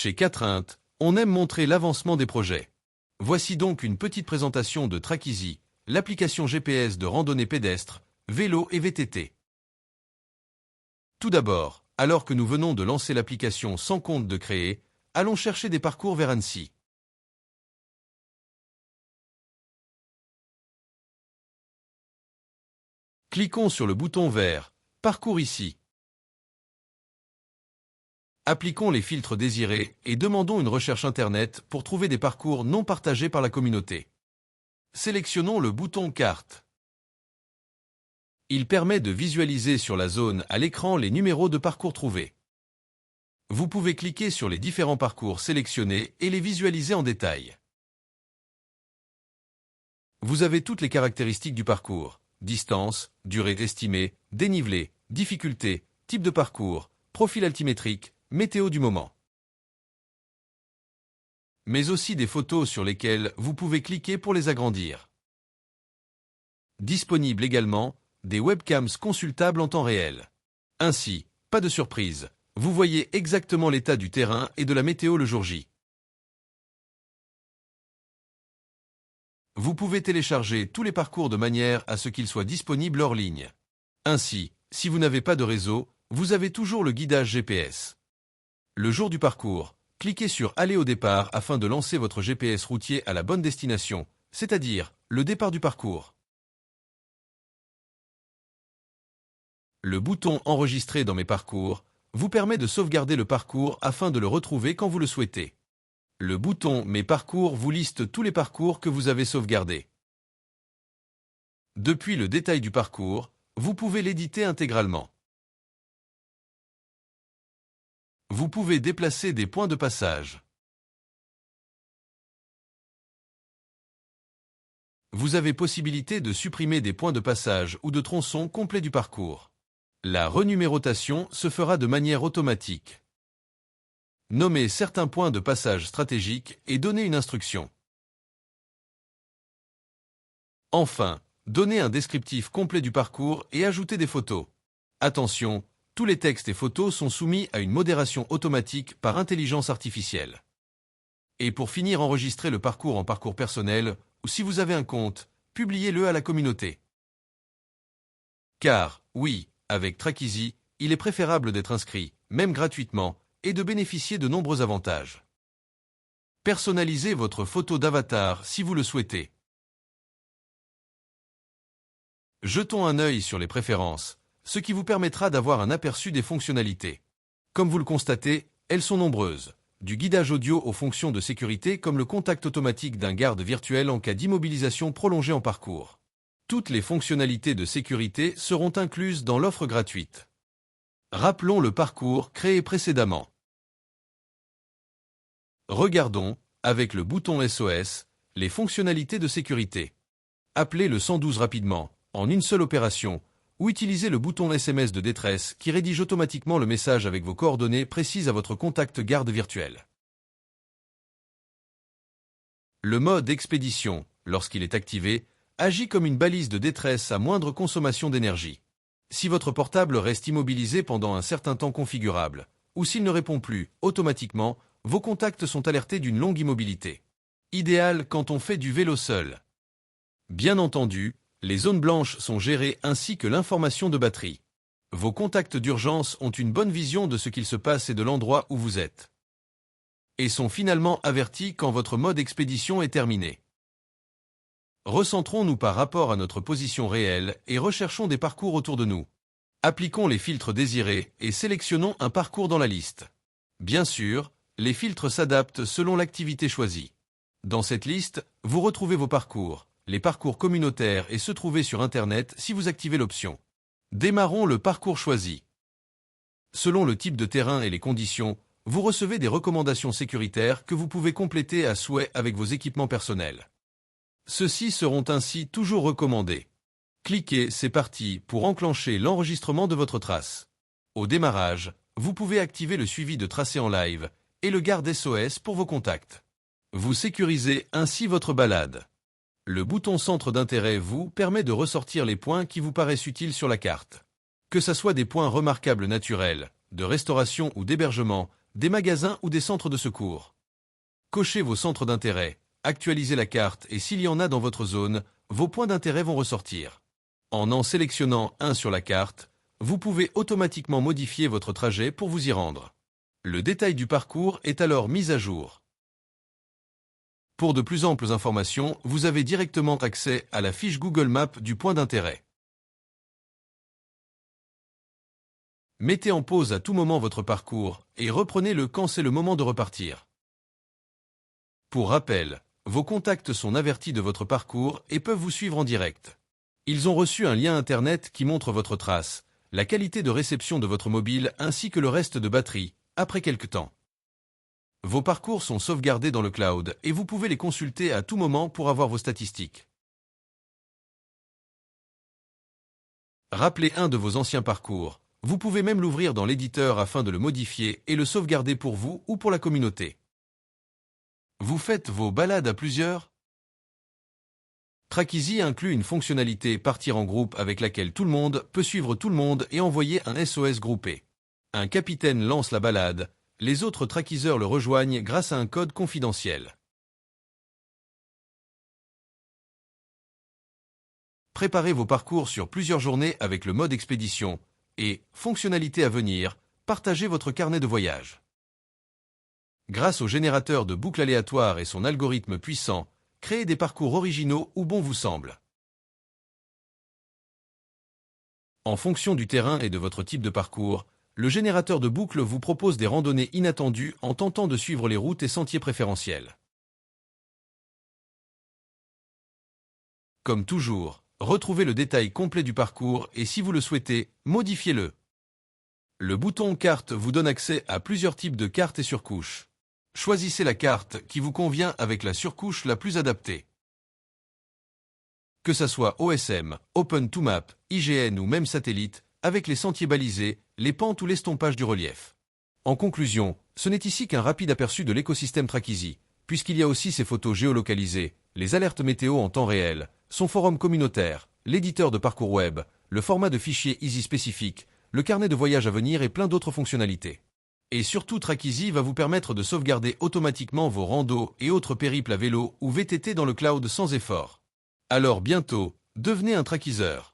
Chez 4int, on aime montrer l'avancement des projets. Voici donc une petite présentation de Trackeasy, l'application GPS de randonnée pédestre, vélo et VTT. Tout d'abord, alors que nous venons de lancer l'application sans compte de créer, allons chercher des parcours vers Annecy. Cliquons sur le bouton vert « Parcours ici ». Appliquons les filtres désirés et demandons une recherche Internet pour trouver des parcours non partagés par la communauté. Sélectionnons le bouton Carte. Il permet de visualiser sur la zone à l'écran les numéros de parcours trouvés. Vous pouvez cliquer sur les différents parcours sélectionnés et les visualiser en détail. Vous avez toutes les caractéristiques du parcours: distance, durée estimée, dénivelé, difficulté, type de parcours, profil altimétrique, météo du moment. Mais aussi des photos sur lesquelles vous pouvez cliquer pour les agrandir. Disponible également, des webcams consultables en temps réel. Ainsi, pas de surprise, vous voyez exactement l'état du terrain et de la météo le jour J. Vous pouvez télécharger tous les parcours de manière à ce qu'ils soient disponibles hors ligne. Ainsi, si vous n'avez pas de réseau, vous avez toujours le guidage GPS. Le jour du parcours, cliquez sur Aller au départ afin de lancer votre GPS routier à la bonne destination, c'est-à-dire le départ du parcours. Le bouton Enregistrer dans mes parcours vous permet de sauvegarder le parcours afin de le retrouver quand vous le souhaitez. Le bouton Mes parcours vous liste tous les parcours que vous avez sauvegardés. Depuis le détail du parcours, vous pouvez l'éditer intégralement. Vous pouvez déplacer des points de passage. Vous avez possibilité de supprimer des points de passage ou de tronçons complets du parcours. La renumérotation se fera de manière automatique. Nommez certains points de passage stratégiques et donnez une instruction. Enfin, donnez un descriptif complet du parcours et ajoutez des photos. Attention, tous les textes et photos sont soumis à une modération automatique par intelligence artificielle. Et pour finir, enregistrez le parcours en parcours personnel ou si vous avez un compte, publiez-le à la communauté. Car, oui, avec Trackeasy, il est préférable d'être inscrit, même gratuitement, et de bénéficier de nombreux avantages. Personnalisez votre photo d'avatar si vous le souhaitez. Jetons un œil sur les préférences, ce qui vous permettra d'avoir un aperçu des fonctionnalités. Comme vous le constatez, elles sont nombreuses, du guidage audio aux fonctions de sécurité comme le contact automatique d'un garde virtuel en cas d'immobilisation prolongée en parcours. Toutes les fonctionnalités de sécurité seront incluses dans l'offre gratuite. Rappelons le parcours créé précédemment. Regardons, avec le bouton SOS, les fonctionnalités de sécurité. Appelez le 112 rapidement, en une seule opération, ou utilisez le bouton SMS de détresse qui rédige automatiquement le message avec vos coordonnées précises à votre contact garde virtuel. Le mode expédition, lorsqu'il est activé, agit comme une balise de détresse à moindre consommation d'énergie. Si votre portable reste immobilisé pendant un certain temps configurable, ou s'il ne répond plus, automatiquement, vos contacts sont alertés d'une longue immobilité. Idéal quand on fait du vélo seul. Bien entendu, les zones blanches sont gérées ainsi que l'information de batterie. Vos contacts d'urgence ont une bonne vision de ce qu'il se passe et de l'endroit où vous êtes. Et sont finalement avertis quand votre mode expédition est terminé. Recentrons-nous par rapport à notre position réelle et recherchons des parcours autour de nous. Appliquons les filtres désirés et sélectionnons un parcours dans la liste. Bien sûr, les filtres s'adaptent selon l'activité choisie. Dans cette liste, vous retrouvez vos parcours, les parcours communautaires et ceux trouvés sur Internet si vous activez l'option. Démarrons le parcours choisi. Selon le type de terrain et les conditions, vous recevez des recommandations sécuritaires que vous pouvez compléter à souhait avec vos équipements personnels. Ceux-ci seront ainsi toujours recommandés. Cliquez « C'est parti » pour enclencher l'enregistrement de votre trace. Au démarrage, vous pouvez activer le suivi de tracé en live et le garde SOS pour vos contacts. Vous sécurisez ainsi votre balade. Le bouton centre d'intérêt vous permet de ressortir les points qui vous paraissent utiles sur la carte. Que ce soit des points remarquables naturels, de restauration ou d'hébergement, des magasins ou des centres de secours. Cochez vos centres d'intérêt, actualisez la carte et s'il y en a dans votre zone, vos points d'intérêt vont ressortir. En sélectionnant un sur la carte, vous pouvez automatiquement modifier votre trajet pour vous y rendre. Le détail du parcours est alors mis à jour. Pour de plus amples informations, vous avez directement accès à la fiche Google Maps du point d'intérêt. Mettez en pause à tout moment votre parcours et reprenez-le quand c'est le moment de repartir. Pour rappel, vos contacts sont avertis de votre parcours et peuvent vous suivre en direct. Ils ont reçu un lien Internet qui montre votre trace, la qualité de réception de votre mobile ainsi que le reste de batterie, après quelque temps. Vos parcours sont sauvegardés dans le cloud et vous pouvez les consulter à tout moment pour avoir vos statistiques. Rappelez un de vos anciens parcours. Vous pouvez même l'ouvrir dans l'éditeur afin de le modifier et le sauvegarder pour vous ou pour la communauté. Vous faites vos balades à plusieurs? Trackeasy inclut une fonctionnalité partir en groupe avec laquelle tout le monde peut suivre tout le monde et envoyer un SOS groupé. Un capitaine lance la balade, les autres trackiseurs le rejoignent grâce à un code confidentiel. Préparez vos parcours sur plusieurs journées avec le mode expédition et, fonctionnalité à venir, partagez votre carnet de voyage. Grâce au générateur de boucles aléatoires et son algorithme puissant, créez des parcours originaux où bon vous semble. En fonction du terrain et de votre type de parcours, le générateur de boucles vous propose des randonnées inattendues en tentant de suivre les routes et sentiers préférentiels. Comme toujours, retrouvez le détail complet du parcours et si vous le souhaitez, modifiez-le. Le bouton Carte vous donne accès à plusieurs types de cartes et surcouches. Choisissez la carte qui vous convient avec la surcouche la plus adaptée. Que ça soit OSM, Open2Map, IGN ou même satellite, avec les sentiers balisés, les pentes ou l'estompage du relief. En conclusion, ce n'est ici qu'un rapide aperçu de l'écosystème Trackeasy, puisqu'il y a aussi ses photos géolocalisées, les alertes météo en temps réel, son forum communautaire, l'éditeur de parcours web, le format de fichier Easy spécifique, le carnet de voyage à venir et plein d'autres fonctionnalités. Et surtout, Trackeasy va vous permettre de sauvegarder automatiquement vos randos et autres périples à vélo ou VTT dans le cloud sans effort. Alors bientôt, devenez un trackiseur.